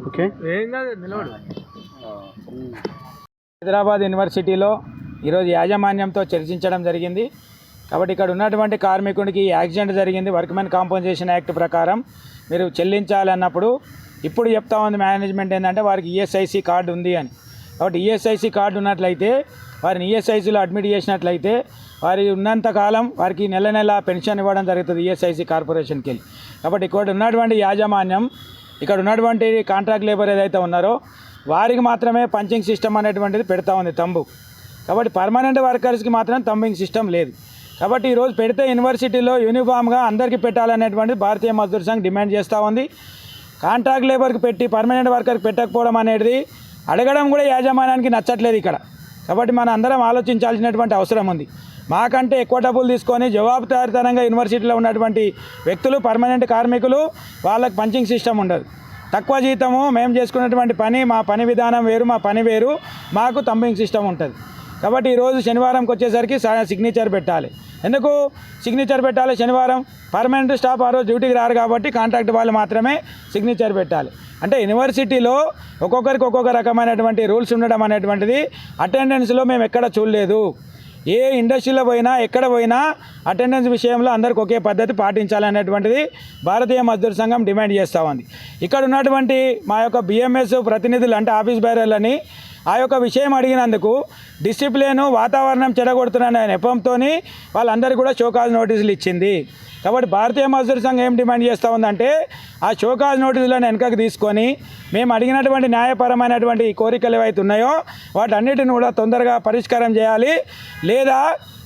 Okay. Hyderabad యూనివర్సిటీలో ఈరోజు యాజమాన్యంతో చర్చించడం జరిగింది. కాబట్టి ఇక్కడ ఉన్నటువంటి కార్మికుడికి యాక్సిడెంట్ జరిగింది, వర్క్మెన్ కాంపెన్సేషన్ యాక్ట్ ప్రకారం మీరు చెల్లించాలన్నప్పుడు ఇప్పుడు చెప్తా ఉంది మేనేజ్మెంట్ ఏంటంటే వారికి ఈఎస్ఐసి కార్డు ఉంది అని. కాబట్టి ఈఎస్ఐసి కార్డు ఉన్నట్లయితే వారిని ఈఎస్ఐసిలో అడ్మిట్ చేసినట్లయితే వారి ఉన్నంతకాలం వారికి నెల నెల పెన్షన్ ఇవ్వడం జరుగుతుంది ఈఎస్ఐసి కార్పొరేషన్కి వెళ్ళి. కాబట్టి ఇక్కడ ఉన్నటువంటి యాజమాన్యం, ఇక్కడ ఉన్నటువంటి కాంట్రాక్ట్ లేబర్ ఏదైతే ఉన్నారో వారికి మాత్రమే పంచింగ్ సిస్టమ్ అనేటువంటిది పెడతా ఉంది తంబు. కాబట్టి పర్మనెంట్ వర్కర్స్కి మాత్రం తంబింగ్ సిస్టమ్ లేదు. కాబట్టి ఈరోజు పెడితే యూనివర్సిటీలో యూనిఫామ్గా అందరికీ పెట్టాలనేటువంటిది భారతీయ మజ్దూర్ సంఘ్ డిమాండ్ చేస్తూ ఉంది. కాంట్రాక్ట్ లేబర్కి పెట్టి పర్మనెంట్ వర్కర్కి పెట్టకపోవడం అనేది అడగడం కూడా యాజమాన్యానికి నచ్చట్లేదు ఇక్కడ. కాబట్టి మన అందరం ఆలోచించాల్సినటువంటి అవసరం ఉంది. మాకంటే ఎక్కువ డబ్బులు తీసుకొని జవాబుదారీతనంగా యూనివర్సిటీలో ఉన్నటువంటి వ్యక్తులు, పర్మనెంట్ కార్మికులు, వాళ్ళకి పంచింగ్ సిస్టమ్ ఉండదు. తక్కువ జీతము, మేము చేసుకున్నటువంటి పని, మా పని విధానం వేరు, మా పని వేరు, మాకు తంబింగ్ సిస్టమ్ ఉంటుంది. కాబట్టి ఈరోజు శనివారంకి వచ్చేసరికి సిగ్నేచర్ పెట్టాలి. ఎందుకు సిగ్నేచర్ పెట్టాలి? శనివారం పర్మనెంట్ స్టాఫ్ ఆ రోజు డ్యూటీకి రారు కాబట్టి కాంట్రాక్ట్ వాళ్ళు మాత్రమే సిగ్నేచర్ పెట్టాలి. అంటే యూనివర్సిటీలో ఒక్కొక్కరికి ఒక్కొక్క రకమైనటువంటి రూల్స్ ఉండడం అనేటువంటిది అటెండెన్స్లో మేము ఎక్కడ చూడలేదు. ఏ ఇండస్ట్రీలో పోయినా ఎక్కడ పోయినా అటెండెన్స్ విషయంలో అందరికి ఒకే పద్ధతి పాటించాలనేటువంటిది భారతీయ మజ్దూర్ సంఘం డిమాండ్ చేస్తూ ఉంది. ఇక్కడ ఉన్నటువంటి మా యొక్క బిఎంఎస్ ప్రతినిధులు అంటే ఆఫీస్ బేరర్లని ఆ యొక్క విషయం అడిగినందుకు డిసిప్లిన్ వాతావరణం చెడగొడుతున్న నెపంతో వాళ్ళందరికీ కూడా షోకాజ్ నోటీసులు ఇచ్చింది. కాబట్టి భారతీయ మజ్దూర్ సంఘం ఏం డిమాండ్ చేస్తూ ఉందంటే ఆ షోకాజ్ నోటీసులను వెనకకు తీసుకొని మేము అడిగినటువంటి న్యాయపరమైనటువంటి కోరికలు ఏవైతే ఉన్నాయో వాటన్నిటిని కూడా తొందరగా పరిష్కారం చేయాలి. లేదా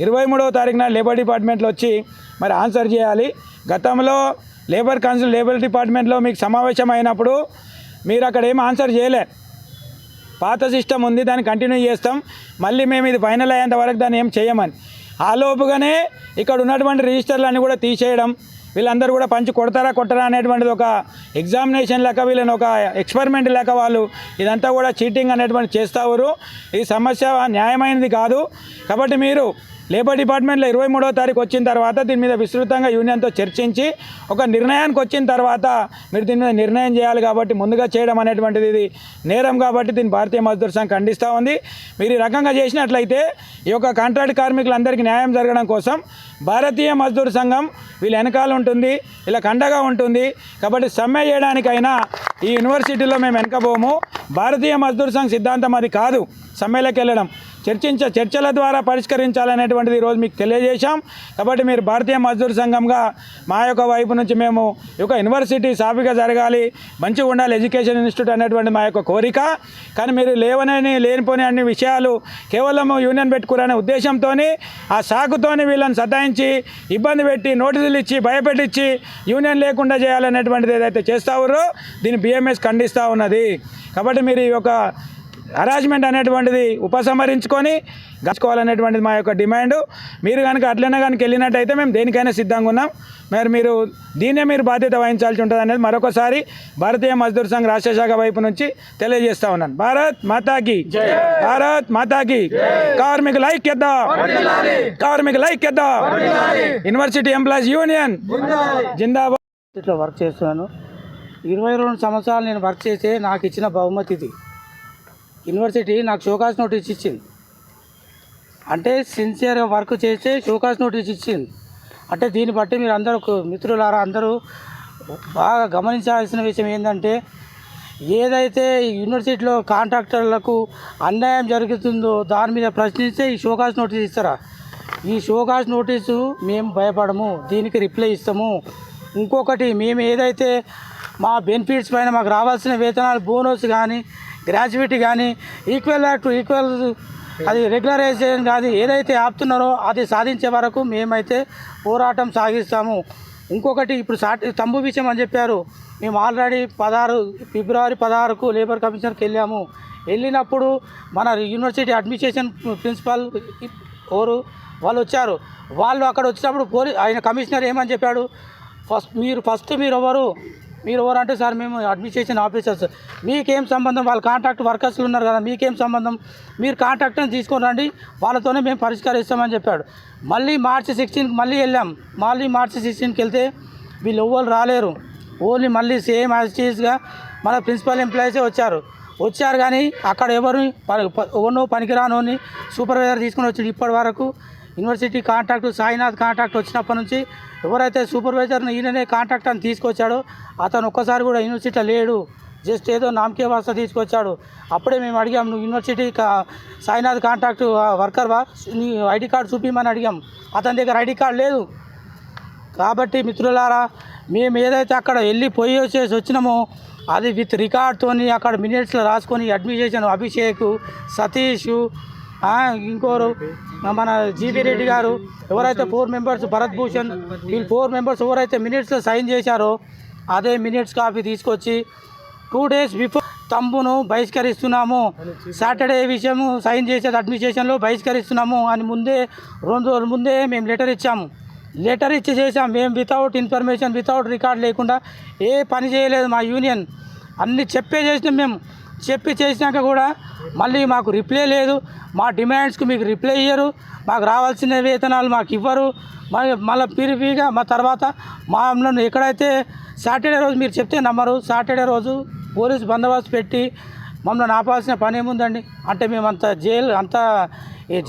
23వ తారీఖున లేబర్ డిపార్ట్మెంట్లో వచ్చి మరి ఆన్సర్ చేయాలి. గతంలో లేబర్ కౌన్సిల్ లేబర్ డిపార్ట్మెంట్లో మీకు సమావేశం అయినప్పుడు మీరు అక్కడ ఏం ఆన్సర్ చేయలే. పాత సిస్టమ్ ఉంది, దాన్ని కంటిన్యూ చేస్తాం, మళ్ళీ మేము ఇది ఫైనల్ అయ్యేంత వరకు దాన్ని ఏం చేయమని. ఆ లోపుగానే ఇక్కడ ఉన్నటువంటి రిజిస్టర్లన్నీ కూడా తీసేయడం, వీళ్ళందరూ కూడా పంచి కొడతారా అనేటువంటిది ఒక ఎగ్జామినేషన్ లెక్క, వీళ్ళని ఒక ఎక్స్పెరిమెంట్ లెక్క వాళ్ళు ఇదంతా కూడా చీటింగ్ అనేటువంటి చేస్తారు. ఈ సమస్య న్యాయమైనది కాదు. కాబట్టి మీరు లేబర్ డిపార్ట్మెంట్లో 23వ తారీఖు వచ్చిన తర్వాత దీని మీద విస్తృతంగా యూనియన్తో చర్చించి ఒక నిర్ణయానికి వచ్చిన తర్వాత మీరు దీని మీద నిర్ణయం చేయాలి. కాబట్టి ముందుగా చేయడం అనేటువంటిది ఇది నేరం. కాబట్టి దీన్ని భారతీయ మజ్దూర్ సంఘ్ ఖండిస్తూ ఉంది. మీరు ఈ రకంగా చేసినట్లయితే ఈ యొక్క కాంట్రాక్ట్ కార్మికులందరికీ న్యాయం జరగడం కోసం భారతీయ మజ్దూర్ సంఘం వీళ్ళ వెనకాల ఉంటుంది, ఇలా కండగా ఉంటుంది. కాబట్టి సమ్మె చేయడానికైనా ఈ యూనివర్సిటీలో మేము వెనకపోము. భారతీయ మజ్దూర్ సంఘ్ సిద్ధాంతం అది కాదు సమ్మెలోకి వెళ్ళడం. చర్చల ద్వారా పరిష్కరించాలనేటువంటిది ఈరోజు మీకు తెలియజేశాం. కాబట్టి మీరు భారతీయ మజ్దూర్ సంఘంగా మా యొక్క వైపు నుంచి మేము ఈ యొక్క యూనివర్సిటీ సాఫీగా జరగాలి, మంచిగా ఉండాలి, ఎడ్యుకేషన్ ఇన్స్టిట్యూట్ అనేటువంటి మా యొక్క కోరిక. కానీ మీరు లేనిపోని అన్ని విషయాలు కేవలం యూనియన్ పెట్టుకురనే ఉద్దేశంతో ఆ సాకుతోని వీళ్ళని సతాయించి ఇబ్బంది పెట్టి నోటీసులు ఇచ్చి భయపెట్టించి యూనియన్ లేకుండా చేయాలనేటువంటిది ఏదైతే చేస్తారో దీన్ని బిఎంఎస్ ఖండిస్తూ ఉన్నది. కాబట్టి మీరు ఈ యొక్క హరాస్మెంట్ అనేటువంటిది ఉపసంహరించుకొని గచ్చుకోవాలనేటువంటిది మా యొక్క డిమాండ్. మీరు కనుక అట్లనే కనుక వెళ్ళినట్టయితే మేము దేనికైనా సిద్ధంగా ఉన్నాం. మీరు దీన్నే మీరు బాధ్యత వహించాల్సి ఉంటుంది అనేది మరొకసారి భారతీయ మజ్దూర్ సంఘ్ రాష్ట్ర శాఖ వైపు నుంచి తెలియజేస్తా ఉన్నాను. భారత్ మాతాకి భారత్ మాతాకి. కార్మికుల ఐక్యత, కార్మికుల ఐక్యత. యూనివర్సిటీ ఎంప్లాయీస్ యూనియన్ జిందాబాద్. ఇట్లా వర్క్ చేస్తున్నాను. 22 సంవత్సరాలు నేను వర్క్ చేస్తే నాకు ఇచ్చిన బహుమతి ఇది. యూనివర్సిటీ నాకు షోకాస్ నోటీస్ ఇచ్చింది. అంటే సిన్సియర్గా వర్క్ చేస్తే షోకాస్ నోటీస్ ఇచ్చింది. అంటే దీన్ని బట్టి మీరు అందరూ మిత్రులారా అందరూ బాగా గమనించాల్సిన విషయం ఏంటంటే ఏదైతే యూనివర్సిటీలో కాంట్రాక్టర్లకు అన్యాయం జరుగుతుందో దాని మీద ప్రశ్నిస్తే ఈ షోకాస్ నోటీస్ ఇస్తారా? ఈ షోకాస్ నోటీసు మేము భయపడము, దీనికి రిప్లై ఇస్తాము. ఇంకొకటి మేము ఏదైతే మా బెనిఫిట్స్ పైన మాకు రావాల్సిన వేతనాలు, బోనస్ కానీ, గ్రాడ్యుయేట్ కానీ, ఈక్వల్ టు ఈక్వల్ అది రెగ్యులరైజేషన్ కానీ ఏదైతే ఆపుతున్నారో అది సాధించే వరకు మేమైతే పోరాటం సాగిస్తాము. ఇంకొకటి ఇప్పుడు తంబు విషయం అని చెప్పారు. మేము ఆల్రెడీ ఫిబ్రవరి 16కు లేబర్ కమిషనర్కి వెళ్ళాము. వెళ్ళినప్పుడు మన యూనివర్సిటీ అడ్మినిస్ట్రేషన్ ప్రిన్సిపల్ వాళ్ళు వచ్చారు. వాళ్ళు అక్కడ వచ్చినప్పుడు ఆయన కమిషనర్ ఏమని చెప్పాడు, మీరు ఎవరు అంటే సార్ మేము అడ్మినిస్ట్రేషన్ ఆఫీసర్స్, మీకేం సంబంధం, వాళ్ళు కాంట్రాక్ట్ వర్కర్స్లు ఉన్నారు కదా, మీకేం సంబంధం, మీరు కాంట్రాక్ట్ని తీసుకొని రండి, వాళ్ళతోనే మేము పరిష్కరిస్తామని చెప్పాడు. మళ్ళీ మార్చి 16కి మళ్ళీ వెళ్ళాం. మళ్ళీ మార్చి 16కి వెళ్తే వీళ్ళు ఎవ్వరు రాలేరు. ఓన్లీ మళ్ళీ సేమ్ యాజిటీస్గా మన ప్రిన్సిపల్ ఎంప్లాయీసే వచ్చారు కానీ అక్కడ ఎవరినో పనికిరానోని సూపర్వైజర్ తీసుకుని వచ్చి ఇప్పటి వరకు యూనివర్సిటీ కాంట్రాక్ట్ సాయినాథ్ కాంట్రాక్ట్ వచ్చినప్పటి నుంచి ఎవరైతే సూపర్వైజర్ని ఈయననే కాంట్రాక్ట్ అని తీసుకొచ్చాడో అతను ఒక్కసారి కూడా యూనివర్సిటీలో లేడు. జస్ట్ ఏదో నామకే వాస్తా తీసుకొచ్చాడు. అప్పుడే మేము అడిగాం, నువ్వు యూనివర్సిటీ సాయినాథ్ కాంట్రాక్ట్ వర్కర్వా, నీ ఐడి కార్డు చూపించమని అడిగాం. అతని దగ్గర ఐడి కార్డు లేదు. కాబట్టి మిత్రులారా, మేము ఏదైతే అక్కడ పోయి వచ్చినామో అది విత్ రికార్డ్తోని అక్కడ మినిట్స్లో రాసుకొని అడ్మినిస్ట్రేషన్ అభిషేక్, సతీష్, ఇంకోరు మన జీవీ రెడ్డి గారు, ఎవరైతే 4 మెంబర్స్ భరత్ భూషణ్, వీళ్ళు 4 మెంబర్స్ ఎవరైతే మినిట్స్లో సైన్ చేశారో అదే మినిట్స్ కాపీ తీసుకొచ్చి 2 డేస్ బిఫోర్ తంబును బహిష్కరిస్తున్నాము, సాటర్డే విషయము సైన్ చేసేది అడ్మినిస్ట్రేషన్లో బహిష్కరిస్తున్నాము అని 2 రోజుల ముందే మేము లెటర్ ఇచ్చాము. లెటర్ ఇచ్చి చేసాం. మేము వితౌట్ ఇన్ఫర్మేషన్, వితౌట్ రికార్డ్ లేకుండా ఏ పని చేయలేదు. మా యూనియన్ అన్నీ చేసినాం. మేము చేసినాక కూడా మళ్ళీ మాకు రిప్లై లేదు. మా డిమాండ్స్కి మీకు రిప్లై ఇయ్యరు. మాకు రావాల్సిన వేతనాలు మాకు ఇవ్వరు. మళ్ళీ పిరిపిగా మా తర్వాత మమ్మల్ని ఎక్కడైతే సాటర్డే రోజు మీరు చెప్తే నమ్మరు, సాటర్డే రోజు పోలీసు బందోబస్తు పెట్టి మమ్మల్ని ఆపాల్సిన పని ఏముందండి? అంటే మేము అంత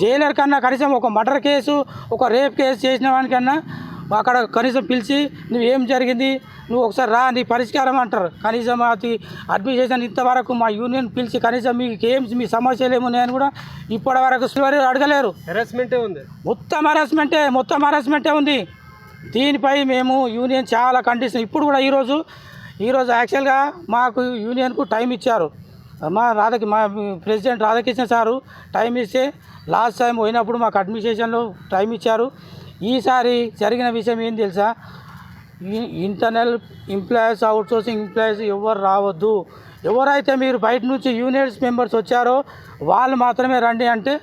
జైలర్ కన్నా కనీసం ఒక మర్డర్ కేసు, ఒక రేప్ కేసు చేసిన వానికన్నా అక్కడ కనీసం పిలిచి నువ్వు ఏం జరిగింది, నువ్వు ఒకసారి రా, నీ పరిష్కారం అంటారు. కనీసం అది అడ్మినిస్ట్రేషన్ ఇంతవరకు మా యూనియన్ పిలిచి కనీసం మీకు మీ సమస్యలు ఏమున్నాయని కూడా ఇప్పటి వరకు అడగలేరు. హెరాస్మెంటే ఉంది, మొత్తం హెరాస్మెంటే ఉంది. దీనిపై మేము యూనియన్ చాలా కండిషన్. ఇప్పుడు కూడా ఈరోజు యాక్చువల్గా మాకు యూనియన్కు టైం ఇచ్చారు. మా ప్రెసిడెంట్ రాధాకృష్ణ సారు టైం ఇస్తే లాస్ట్ టైం పోయినప్పుడు మాకు అడ్మినిస్ట్రేషన్లో టైం ఇచ్చారు. ఈసారి జరిగిన విషయం ఏం తెలుసా? ఇంటర్నల్ ఎంప్లాయీస్, అవుట్సోర్సింగ్ ఎంప్లాయీస్ ఎవరు రావద్దు, ఎవరైతే మీరు బయట నుంచి యూనియన్స్ మెంబర్స్ వచ్చారో వాళ్ళు మాత్రమే రండి అంటే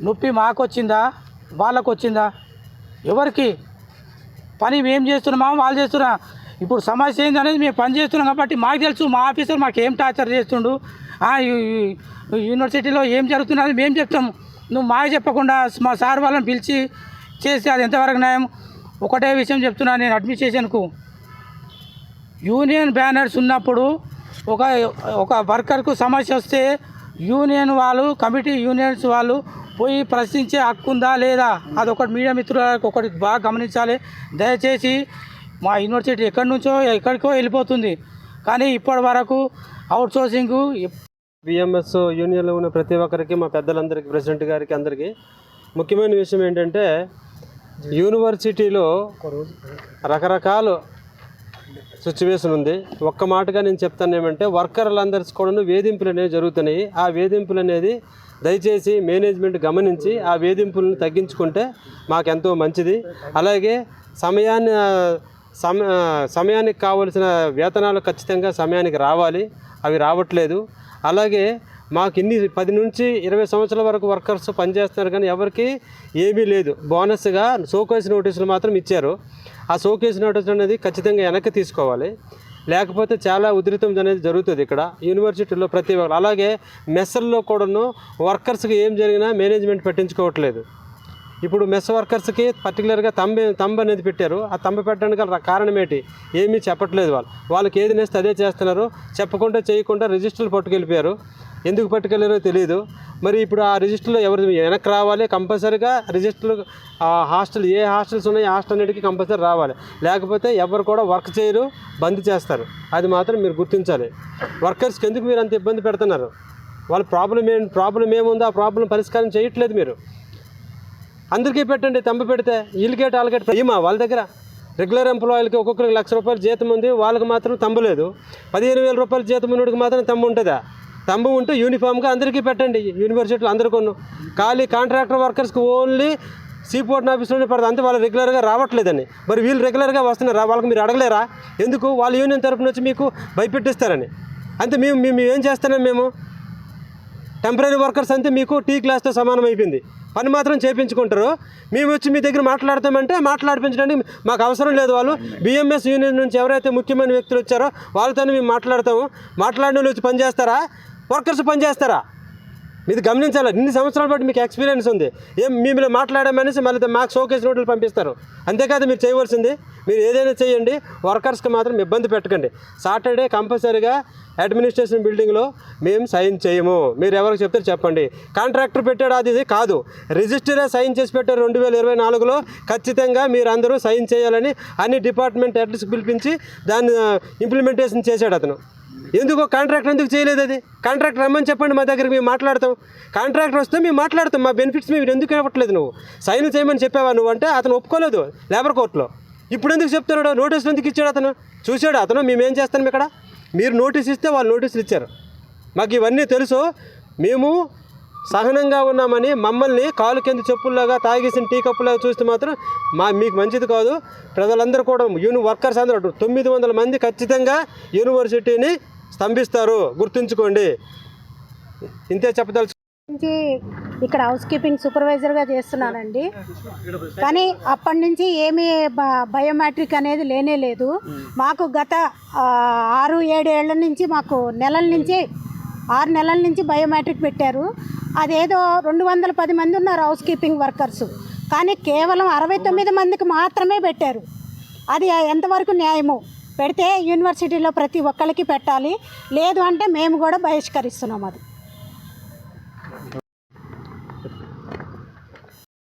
నొప్పి మాకు వచ్చిందా, వాళ్ళకు వచ్చిందా? ఎవరికి పని మేము చేస్తున్నామా, వాళ్ళు చేస్తున్నా? ఇప్పుడు సమస్య ఏంది అనేది మేము పని చేస్తున్నాం కాబట్టి మాకు తెలుసు. మా ఆఫీసర్ మాకు ఏం టార్చర్ చేస్తుండు, యూనివర్సిటీలో ఏం జరుగుతున్నది మేము చెప్తాము. నువ్వు మాకు చెప్పకుండా మా సార్ వాళ్ళని పిలిచి చేస్తే అది ఎంతవరకు న్యాయం? ఒకటే విషయం చెప్తున్నాను నేను అడ్మినిస్ట్రేషన్కు, యూనియన్ బ్యానర్స్ ఉన్నప్పుడు ఒక వర్కర్కు సమస్య వస్తే యూనియన్ వాళ్ళు, కమిటీ యూనియన్స్ వాళ్ళు పోయి ప్రశ్నించే హక్కు ఉందా లేదా? అదొకటి మీడియా మిత్రులకు ఒకటి బాగా గమనించాలి దయచేసి. మా యూనివర్సిటీ ఎక్కడి నుంచో ఎక్కడికో వెళ్ళిపోతుంది, కానీ ఇప్పటి వరకు అవుట్సోర్సింగ్ బిఎంఎస్ యూనియన్లో ఉన్న ప్రతి ఒక్కరికి, మా పెద్దలందరికీ, ప్రెసిడెంట్ గారికి, అందరికీ ముఖ్యమైన విషయం ఏంటంటే యూనివర్సిటీలో రకరకాల సిచ్యువేషన్ ఉంది. ఒక్క మాటగా నేను చెప్తాను ఏమంటే వర్కర్లందరికీ కూడా వేధింపులు అనేవి జరుగుతున్నాయి. ఆ వేధింపులు అనేది దయచేసి మేనేజ్మెంట్ గమనించి ఆ వేధింపులను తగ్గించుకుంటే మాకెంతో మంచిది. అలాగే సమయానికి కావలసిన వేతనాలు ఖచ్చితంగా సమయానికి రావాలి, అవి రావట్లేదు. అలాగే మాకు 10 నుంచి 20 సంవత్సరాల వరకు వర్కర్స్ పనిచేస్తున్నారు కానీ ఎవరికి ఏమీ లేదు. బోనస్గా షోకేస్ నోటీసులు మాత్రం ఇచ్చారు. ఆ షోకేస్ నోటీసులు అనేది ఖచ్చితంగా వెనక్కి తీసుకోవాలి, లేకపోతే చాలా ఉధృతం అనేది జరుగుతుంది ఇక్కడ యూనివర్సిటీలో ప్రతి ఒక్కరు. అలాగే మెస్సల్లో కూడాను వర్కర్స్కి ఏం జరిగినా మేనేజ్మెంట్ పట్టించుకోవట్లేదు. ఇప్పుడు మెస్ వర్కర్స్కి పర్టికులర్గా తంబ అనేది పెట్టారు. ఆ తంబ పెట్టడానికి గల కారణం ఏంటి? ఏమీ చెప్పట్లేదు. వాళ్ళకి ఏది నేస్తే అదే చేస్తున్నారు. చెప్పకుండా చేయకుండా రిజిస్టర్లు పట్టుకెళ్ళిపోయారు. ఎందుకు పట్టుకెళ్ళారో తెలియదు. మరి ఇప్పుడు ఆ రిజిస్టర్లో ఎవరు వెనక్కి రావాలి, కంపల్సరీగా రిజిస్టర్లు హాస్టల్ ఏ హాస్టల్స్ ఉన్నాయో హాస్టల్ అన్నిటికీ కంపల్సరీ రావాలి, లేకపోతే ఎవరు కూడా వర్క్ చేయరు, బంద్ చేస్తారు. అది మాత్రం మీరు గుర్తించాలి. వర్కర్స్కి ఎందుకు మీరు అంత ఇబ్బంది పెడుతున్నారు? వాళ్ళ ప్రాబ్లం ఏముందో ఆ ప్రాబ్లం పరిష్కారం చేయట్లేదు. మీరు అందరికీ పెట్టండి, తంబ పెడితే వీళ్ళకేట వాళ్ళకేట ఏమా వాళ్ళ దగ్గర రెగ్యులర్ ఎంప్లాయీలకి ఒక్కొక్కరికి ₹1,00,000 జీతం ఉంది, వాళ్ళకి మాత్రం తంబు లేదు. ₹15,000 జీతం ఉన్నోడికి మాత్రం తంబు ఉంటుందా? తంబు ఉంటే యూనిఫామ్గా అందరికీ పెట్టండి. యూనివర్సిటీలో అందరికీ ఖాళీ కాంట్రాక్టర్ వర్కర్స్కి ఓన్లీ సీపోర్ట్ ఆఫీస్లోనే పడుతుంది, అంతే. వాళ్ళు రెగ్యులర్గా రావట్లేదని. మరి వీళ్ళు రెగ్యులర్గా వస్తున్నారా? వాళ్ళకి మీరు అడగలేరా? ఎందుకు? వాళ్ళ యూనియన్ తరపున వచ్చి మీకు భయపెట్టిస్తారని. అంతే. మేము ఏం చేస్తున్నాం? మేము టెంపరీ వర్కర్స్ అంతే మీకు టీ క్లాస్తో సమానం అయిపోయింది. పని మాత్రం చేయించుకుంటారు. మేము వచ్చి మీ దగ్గర మాట్లాడతామంటే మాట్లాడిపించడానికి మాకు అవసరం లేదు. వాళ్ళు బిఎంఎస్ యూనియన్ నుంచి ఎవరైతే ముఖ్యమైన వ్యక్తులు వచ్చారో వాళ్ళతోనే మేము మాట్లాడతాము. మాట్లాడిన వాళ్ళు వచ్చి పనిచేస్తారా? వర్కర్స్ పనిచేస్తారా? మీరు గమనించాలి. ఇన్ని సంవత్సరాల పాటు మీకు ఎక్స్పీరియన్స్ ఉంది. ఏం మీరు మాట్లాడామనేసి మళ్ళీ మాకు షోకేస్ నోట్లు పంపిస్తారు. అంతేకాదు మీరు చేయవలసింది, మీరు ఏదైనా చేయండి, వర్కర్స్కి మాత్రం ఇబ్బంది పెట్టకండి. సాటర్డే కంపల్సరీగా అడ్మినిస్ట్రేషన్ బిల్డింగ్లో మేము సైన్ చేయము. మీరు ఎవరికి చెప్తారు చెప్పండి. కాంట్రాక్టర్ పెట్టాడు అది ఇది కాదు, రిజిస్టరే సైన్ చేసి పెట్టారు 2024లో. ఖచ్చితంగా మీరు అందరూ సైన్ చేయాలని అన్ని డిపార్ట్మెంట్ హెడ్స్ పిలిపించి దాన్ని ఇంప్లిమెంటేషన్ చేశాడు అతను. ఎందుకు కాంట్రాక్టర్ ఎందుకు చేయలేదు? అది కాంట్రాక్టర్ రమ్మని చెప్పండి, మా దగ్గరికి మేము మాట్లాడతాం. కాంట్రాక్టర్ వస్తే మేము మాట్లాడతాం, మా బెనిఫిట్స్ మీరు ఎందుకు ఇవ్వట్లేదు, నువ్వు సైన్ చేయమని చెప్పావా నువ్వు అంటే అతను ఒప్పుకోలేదు లేబర్ కోర్టులో. ఇప్పుడు ఎందుకు చెప్తున్నాడు? నోటీసులు ఎందుకు ఇచ్చాడు? అతను చూశాడు. అతను మేమేం చేస్తాం ఇక్కడ, మీరు నోటీస్ ఇస్తే వాళ్ళు నోటీసులు ఇచ్చారు. మాకు ఇవన్నీ తెలుసు. మేము సహనంగా ఉన్నామని మమ్మల్ని కాలు కింద చెప్పుల్లాగా తాగేసిన టీ కప్పులాగా చూస్తే మాత్రం మీకు మంచిది కాదు. ప్రజలందరూ కూడా వర్కర్స్ అందరూ 900 మంది ఖచ్చితంగా యూనివర్సిటీని స్తంభిస్తారు, గుర్తుంచుకోండి. ఇంతే చెప్పదలుచు. ఇక్కడ హౌస్ కీపింగ్ సూపర్వైజర్గా చేస్తున్నానండి. కానీ అప్పటి నుంచి ఏమీ బయోమెట్రిక్ అనేది లేనే లేదు. మాకు గత 6-7 ఏళ్ల నుంచి మాకు 6 నెలల నుంచి బయోమెట్రిక్ పెట్టారు. అదేదో 210 మంది ఉన్నారు హౌస్ కీపింగ్ వర్కర్స్, కానీ కేవలం 69 మందికి మాత్రమే పెట్టారు. అది ఎంతవరకు న్యాయము? పెడితే యూనివర్సిటీలో ప్రతి ఒక్కరికి పెట్టాలి, లేదు అంటే మేము కూడా బహిష్కరిస్తున్నాం అది.